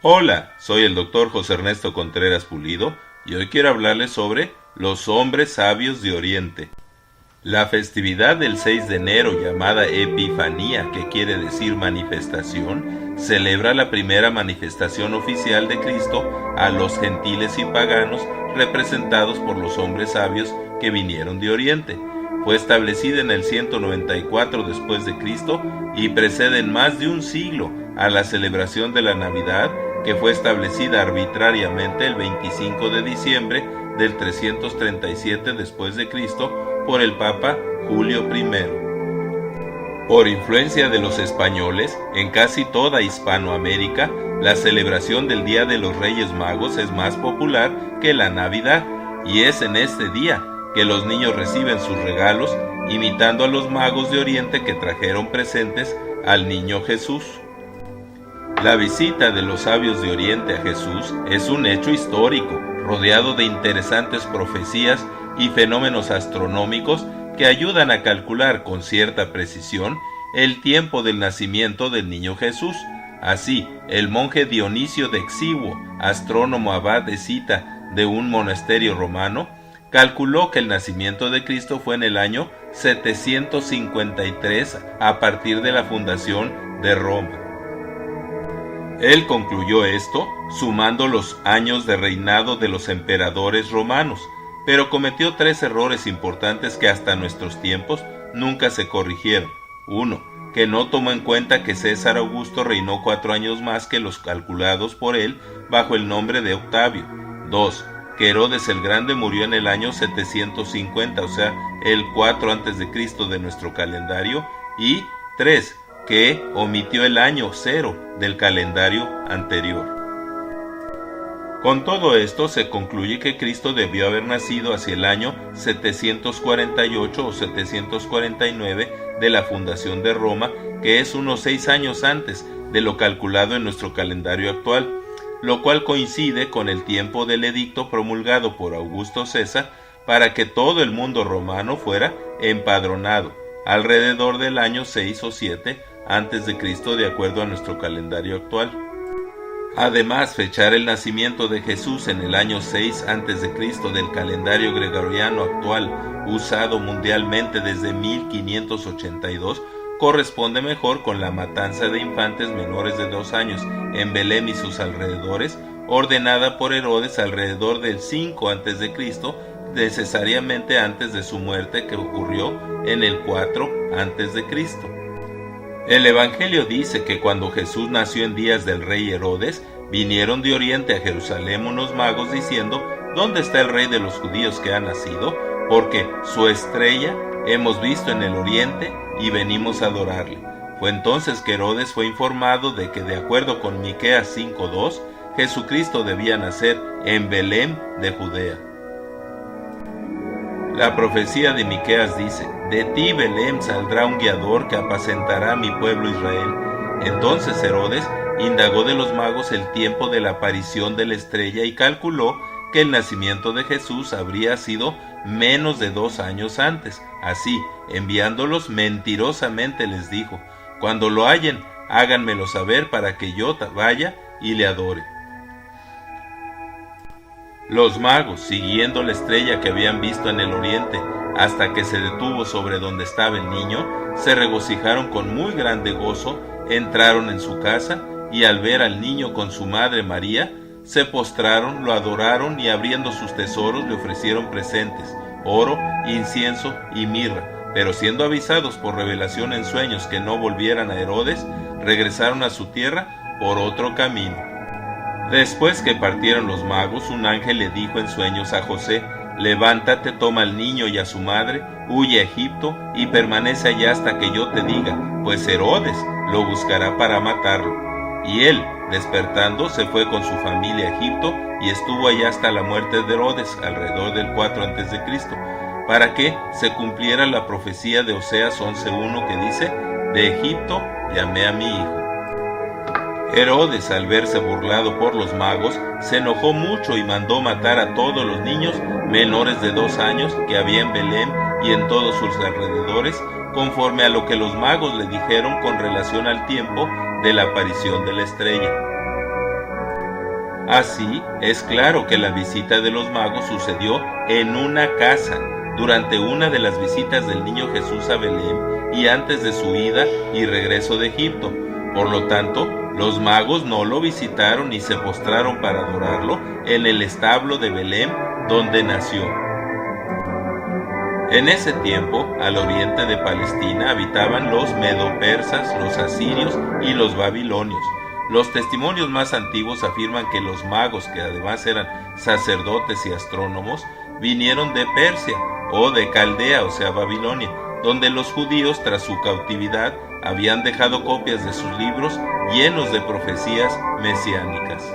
Hola, soy el doctor José Ernesto Contreras Pulido y hoy quiero hablarles sobre los hombres sabios de Oriente. La festividad del 6 de enero, llamada Epifanía, que quiere decir manifestación, celebra la primera manifestación oficial de Cristo a los gentiles y paganos representados por los hombres sabios que vinieron de Oriente. Fue establecida en el 194 después de Cristo y precede en más de un siglo a la celebración de la Navidad, que fue establecida arbitrariamente el 25 de diciembre del 337 después de Cristo por el Papa Julio I. Por influencia de los españoles, en casi toda Hispanoamérica, la celebración del Día de los Reyes Magos es más popular que la Navidad, y es en este día que los niños reciben sus regalos, imitando a los magos de Oriente que trajeron presentes al niño Jesús. La visita de los sabios de Oriente a Jesús es un hecho histórico, rodeado de interesantes profecías y fenómenos astronómicos que ayudan a calcular con cierta precisión el tiempo del nacimiento del niño Jesús. Así, el monje Dionisio de Exiguo, astrónomo abad escita de un monasterio romano, calculó que el nacimiento de Cristo fue en el año 753 a partir de la fundación de Roma. Él concluyó esto sumando los años de reinado de los emperadores romanos, pero cometió tres errores importantes que hasta nuestros tiempos nunca se corrigieron. 1. Que no tomó en cuenta que César Augusto reinó 4 años más que los calculados por él bajo el nombre de Octavio. 2. Que Herodes el Grande murió en el año 750, o sea, el 4 a.C. de nuestro calendario. Y 3. Que omitió el año 0 del calendario anterior. Con todo esto se concluye que Cristo debió haber nacido hacia el año 748 o 749 de la fundación de Roma, que es unos 6 años antes de lo calculado en nuestro calendario actual, lo cual coincide con el tiempo del edicto promulgado por Augusto César para que todo el mundo romano fuera empadronado, alrededor del año 6 o 7 antes de Cristo, de acuerdo a nuestro calendario actual. Además, fechar el nacimiento de Jesús en el año 6 antes de Cristo del calendario gregoriano actual, usado mundialmente desde 1582, corresponde mejor con la matanza de infantes menores de 2 años en Belén y sus alrededores, ordenada por Herodes alrededor del 5 a.C., necesariamente antes de su muerte, que ocurrió en el 4 a.C. El Evangelio dice que cuando Jesús nació en días del rey Herodes, vinieron de Oriente a Jerusalén unos magos diciendo: ¿Dónde está el rey de los judíos que ha nacido? Porque su estrella hemos visto en el Oriente y venimos a adorarle. Fue entonces que Herodes fue informado de que, de acuerdo con Miqueas 5:2, Jesucristo debía nacer en Belén de Judea. La profecía de Miqueas dice: de ti, Belén, saldrá un guiador que apacentará a mi pueblo Israel. Entonces Herodes indagó de los magos el tiempo de la aparición de la estrella y calculó que el nacimiento de Jesús habría sido menos de 2 años antes. Así, enviándolos mentirosamente, les dijo: cuando lo hallen, háganmelo saber para que yo vaya y le adore. Los magos, siguiendo la estrella que habían visto en el oriente hasta que se detuvo sobre donde estaba el niño, se regocijaron con muy grande gozo, entraron en su casa y al ver al niño con su madre María, se postraron, lo adoraron y abriendo sus tesoros le ofrecieron presentes, oro, incienso y mirra. Pero siendo avisados por revelación en sueños que no volvieran a Herodes, regresaron a su tierra por otro camino. Después que partieron los magos, un ángel le dijo en sueños a José: levántate, toma al niño y a su madre, huye a Egipto y permanece allá hasta que yo te diga, pues Herodes lo buscará para matarlo. Y él, despertando, se fue con su familia a Egipto y estuvo allá hasta la muerte de Herodes, alrededor del 4 a.C., para que se cumpliera la profecía de Oseas 11:1 que dice: de Egipto llamé a mi hijo. Herodes, al verse burlado por los magos, se enojó mucho y mandó matar a todos los niños menores de 2 años que había en Belén y en todos sus alrededores, conforme a lo que los magos le dijeron con relación al tiempo de la aparición de la estrella. Así, es claro que la visita de los magos sucedió en una casa, durante una de las visitas del niño Jesús a Belén y antes de su ida y regreso de Egipto. Por lo tanto, los magos no lo visitaron ni se postraron para adorarlo en el establo de Belén donde nació. En ese tiempo, al oriente de Palestina habitaban los medo-persas, los asirios y los babilonios. Los testimonios más antiguos afirman que los magos, que además eran sacerdotes y astrónomos, vinieron de Persia o de Caldea, o sea, Babilonia, donde los judíos, tras su cautividad, habían dejado copias de sus libros llenos de profecías mesiánicas.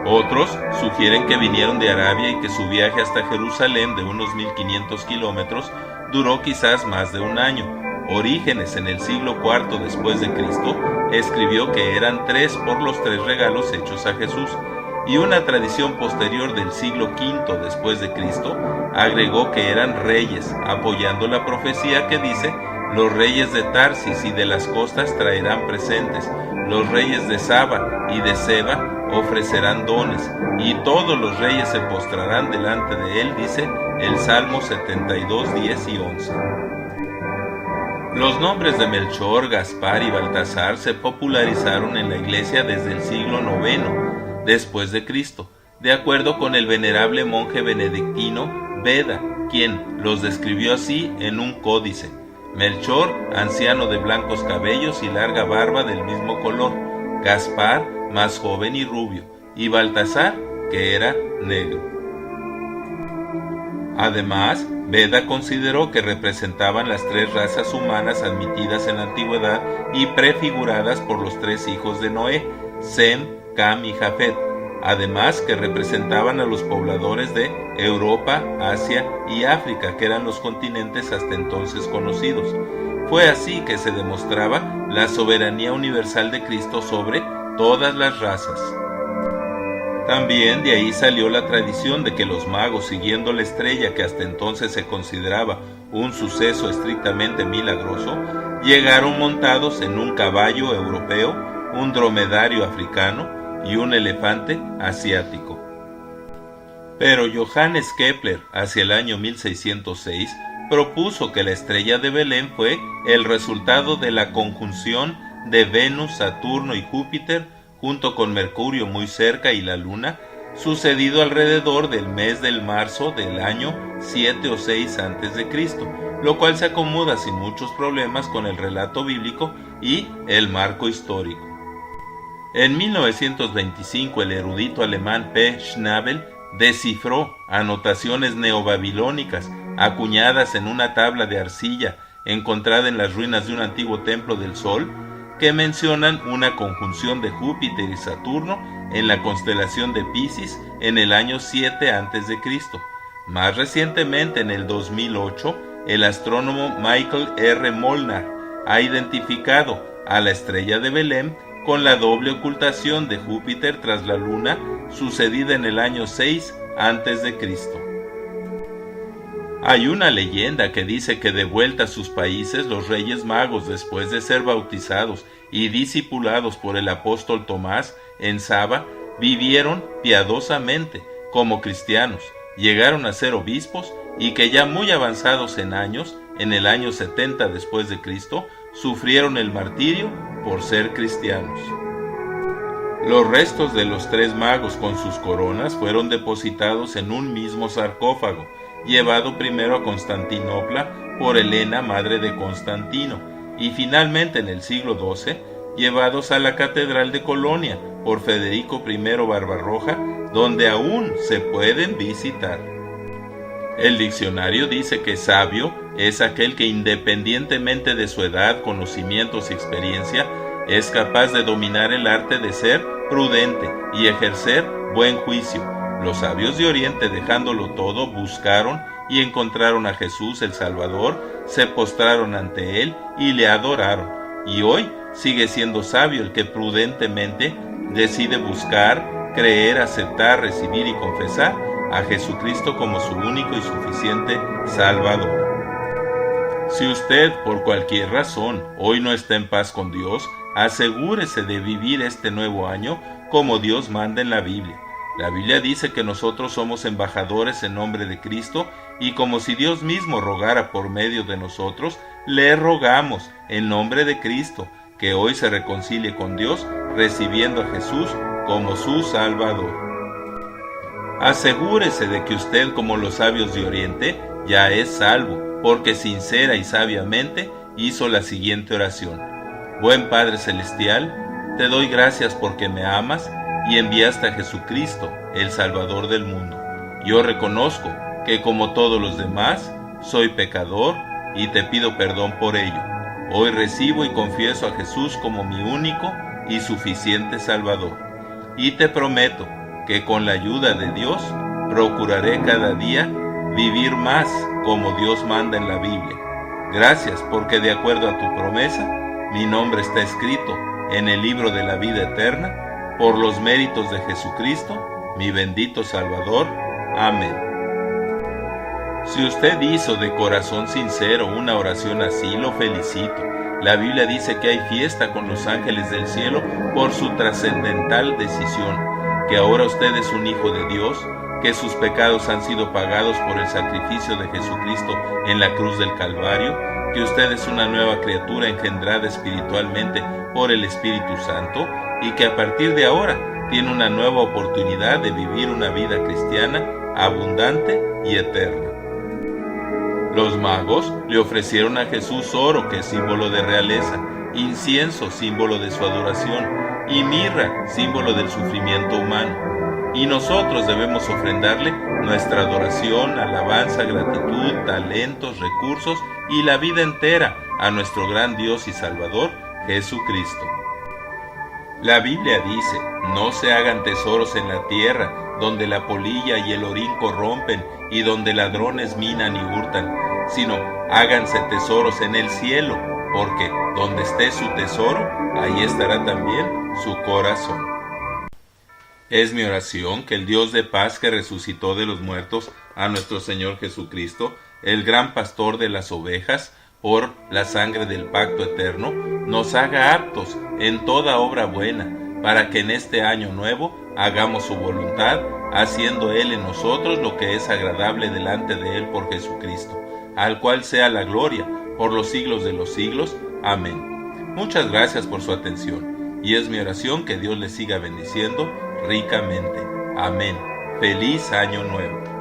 Otros sugieren que vinieron de Arabia y que su viaje hasta Jerusalén, de unos 1500 kilómetros, duró quizás más de un año. Orígenes, en el siglo IV después de Cristo, escribió que eran 3 por los 3 regalos hechos a Jesús, y una tradición posterior del siglo V después de Cristo agregó que eran reyes, apoyando la profecía que dice: los reyes de Tarsis y de las costas traerán presentes, los reyes de Saba y de Seba ofrecerán dones, y todos los reyes se postrarán delante de él, dice el Salmo 72, 10 y 11. Los nombres de Melchor, Gaspar y Baltasar se popularizaron en la Iglesia desde el siglo IX después de Cristo, de acuerdo con el venerable monje benedictino Beda, quien los describió así en un códice: Melchor, anciano de blancos cabellos y larga barba del mismo color; Gaspar, más joven y rubio; y Baltasar, que era negro. Además, Beda consideró que representaban las 3 razas humanas admitidas en la antigüedad y prefiguradas por los 3 hijos de Noé, Sem, Cam y Jafet, además que representaban a los pobladores de Europa, Asia y África, que eran los continentes hasta entonces conocidos. Fue así que se demostraba la soberanía universal de Cristo sobre todas las razas. También de ahí salió la tradición de que los magos, siguiendo la estrella que hasta entonces se consideraba un suceso estrictamente milagroso, llegaron montados en un caballo europeo, un dromedario africano y un elefante asiático. Pero Johannes Kepler, hacia el año 1606, propuso que la estrella de Belén fue el resultado de la conjunción de Venus, Saturno y Júpiter, junto con Mercurio muy cerca y la Luna, sucedido alrededor del mes del marzo del año 7 o 6 a.C., lo cual se acomoda sin muchos problemas con el relato bíblico y el marco histórico. En 1925, el erudito alemán P. Schnabel descifró anotaciones neobabilónicas acuñadas en una tabla de arcilla encontrada en las ruinas de un antiguo templo del Sol, que mencionan una conjunción de Júpiter y Saturno en la constelación de Piscis en el año 7 a.C. Más recientemente, en el 2008, el astrónomo Michael R. Molnar ha identificado a la estrella de Belén con la doble ocultación de Júpiter tras la Luna, sucedida en el año 6 a.C. Hay una leyenda que dice que de vuelta a sus países, los Reyes Magos, después de ser bautizados y discipulados por el apóstol Tomás en Saba, vivieron piadosamente como cristianos, llegaron a ser obispos y que ya muy avanzados en años, en el año 70 después de Cristo, sufrieron el martirio por ser cristianos. Los restos de los 3 magos con sus coronas fueron depositados en un mismo sarcófago, llevado primero a Constantinopla por Helena, madre de Constantino, y finalmente en el siglo XII, llevados a la Catedral de Colonia por Federico I Barbarroja, donde aún se pueden visitar. El diccionario dice que sabio es aquel que, independientemente de su edad, conocimientos y experiencia, es capaz de dominar el arte de ser prudente y ejercer buen juicio. Los sabios de Oriente, dejándolo todo, buscaron y encontraron a Jesús el Salvador, se postraron ante él y le adoraron. Y hoy sigue siendo sabio el que prudentemente decide buscar, creer, aceptar, recibir y confesar a Jesucristo como su único y suficiente Salvador. Si usted, por cualquier razón, hoy no está en paz con Dios, asegúrese de vivir este nuevo año como Dios manda en la Biblia. La Biblia dice que nosotros somos embajadores en nombre de Cristo, y como si Dios mismo rogara por medio de nosotros, le rogamos en nombre de Cristo que hoy se reconcilie con Dios, recibiendo a Jesús como su Salvador. Asegúrese de que usted, como los sabios de Oriente, ya es salvo, porque sincera y sabiamente hizo la siguiente oración: Buen Padre Celestial, te doy gracias porque me amas y enviaste a Jesucristo, el Salvador del mundo. Yo reconozco que, como todos los demás, soy pecador y te pido perdón por ello. Hoy recibo y confieso a Jesús como mi único y suficiente Salvador. Y te prometo que con la ayuda de Dios procuraré cada día vivir más como Dios manda en la Biblia. Gracias porque, de acuerdo a tu promesa, mi nombre está escrito en el libro de la vida eterna, por los méritos de Jesucristo, mi bendito Salvador. Amén. Si usted hizo de corazón sincero una oración así, lo felicito. La Biblia dice que hay fiesta con los ángeles del cielo por su trascendental decisión, que ahora usted es un hijo de Dios, que sus pecados han sido pagados por el sacrificio de Jesucristo en la cruz del Calvario, que usted es una nueva criatura engendrada espiritualmente por el Espíritu Santo, y que a partir de ahora tiene una nueva oportunidad de vivir una vida cristiana abundante y eterna. Los magos le ofrecieron a Jesús oro, que es símbolo de realeza, incienso, símbolo de su adoración, y mirra, símbolo del sufrimiento humano. Y nosotros debemos ofrendarle nuestra adoración, alabanza, gratitud, talentos, recursos y la vida entera a nuestro gran Dios y Salvador, Jesucristo. La Biblia dice: no se hagan tesoros en la tierra, donde la polilla y el orín corrompen, y donde ladrones minan y hurtan, sino háganse tesoros en el cielo, porque donde esté su tesoro, ahí estará también su corazón. Es mi oración que el Dios de paz, que resucitó de los muertos a nuestro Señor Jesucristo, el gran pastor de las ovejas, por la sangre del pacto eterno, nos haga aptos en toda obra buena, para que en este año nuevo hagamos su voluntad, haciendo Él en nosotros lo que es agradable delante de Él por Jesucristo, al cual sea la gloria por los siglos de los siglos. Amén. Muchas gracias por su atención, y es mi oración que Dios les siga bendiciendo ricamente. Amén. Feliz Año Nuevo.